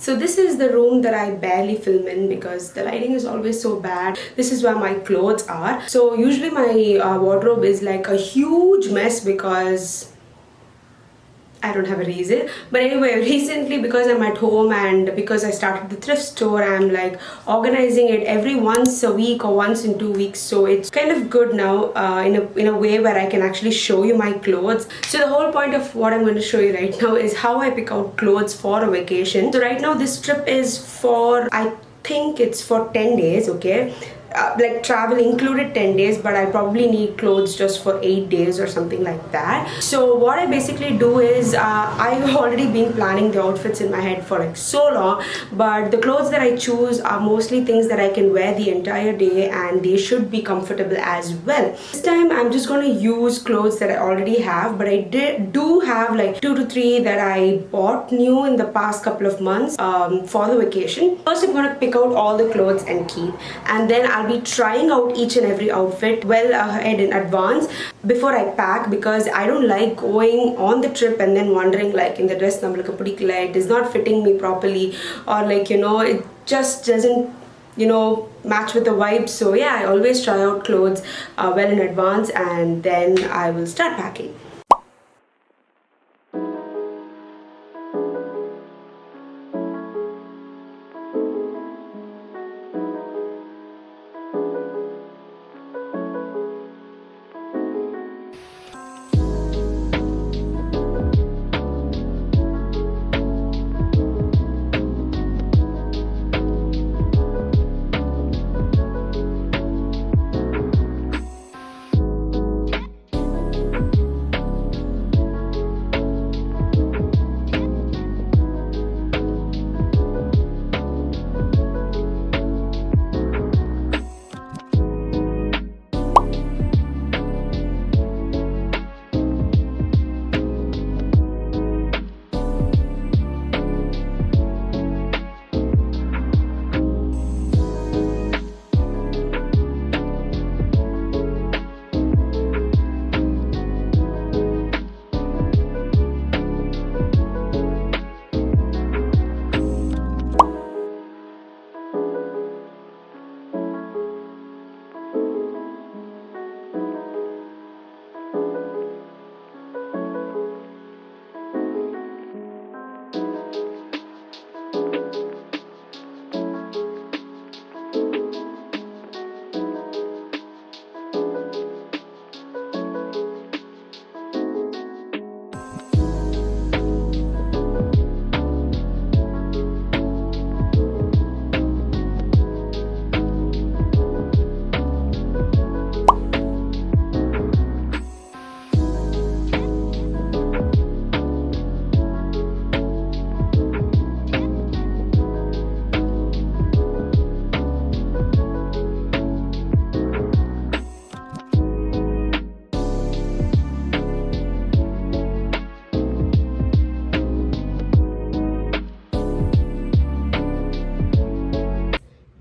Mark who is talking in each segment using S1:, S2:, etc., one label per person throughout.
S1: So this is the room that I barely film in because the lighting is always so bad. This is where my clothes are. So usually my wardrobe is like a huge mess because I don't have a reason. But anyway, recently because I'm at home and because I started the thrift store, I'm like organizing it every once a week or once in 2 weeks. So it's kind of good now in a way where I can actually show you my clothes. So the whole point of what I'm going to show you right now is how I pick out clothes for a vacation. So right now this trip is for, I think it's for 10 days, okay? Like travel included 10 days, but I probably need clothes just for 8 days or something like that. So what I basically do is I've already been planning the outfits in my head for like so long, but the clothes that I choose are mostly things that I can wear the entire day and they should be comfortable as well. This time I'm just going to use clothes that I already have, but I do have like 2 to 3 that I bought new in the past couple of months for the vacation. First I'm going to pick out all the clothes and keep, and then I'll be trying out each and every outfit well ahead in advance before I pack, because I don't like going on the trip and then wondering like in the dress namalukku pidikala, it is not fitting me properly, or like it just doesn't match with the vibe. So yeah, I always try out clothes well in advance and then I will start packing.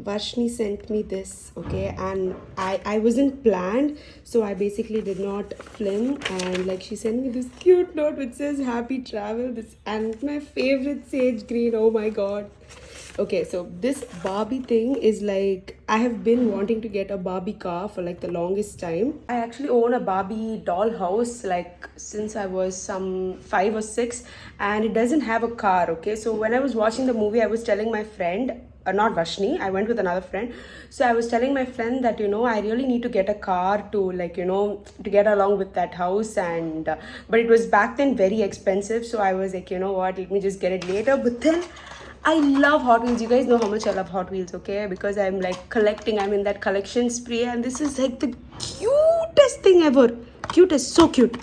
S1: Varshni sent me this, okay, and I wasn't planned, so I basically did not film, and like she sent me this cute note which says happy travel, this, and it's my favorite sage green. Oh my god. Okay, so this Barbie thing is like, I have been wanting to get a Barbie car for like the longest time. I actually own a Barbie doll house like since I was some 5 or 6, and it doesn't have a car, okay? So when I was watching the movie, I was telling my friend, not Vashni, I went with another friend. So I was telling my friend that, I really need to get a car to like, to get along with that house. And, but it was back then very expensive. So I was like, what, let me just get it later. But then I love Hot Wheels. You guys know how much I love Hot Wheels, okay? Because I'm like collecting, I'm in that collection spree. And this is like the cutest thing ever. Cutest, so cute.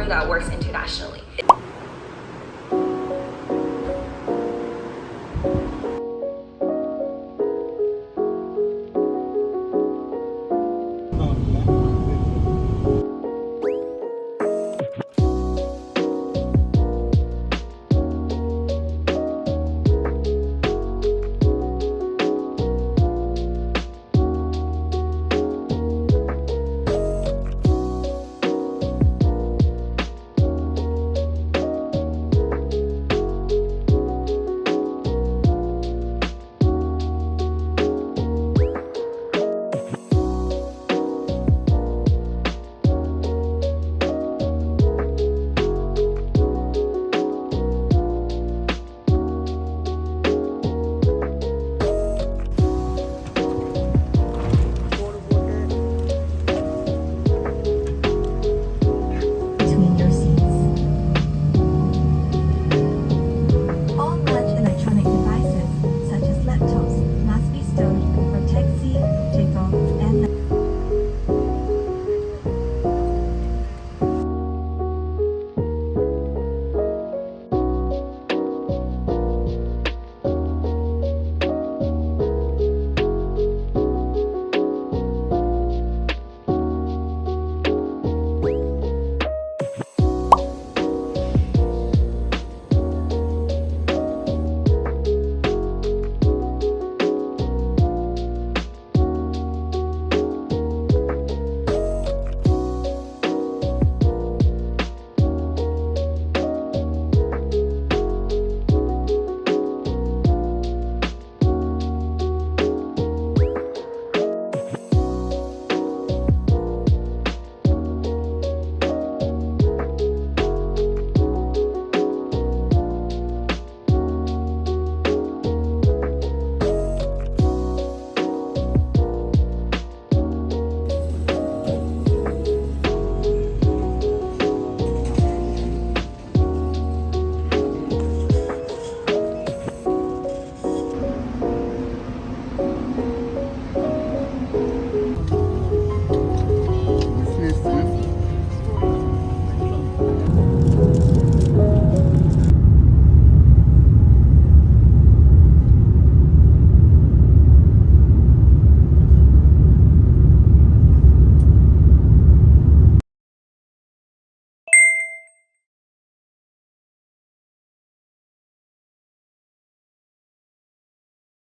S2: that works internationally.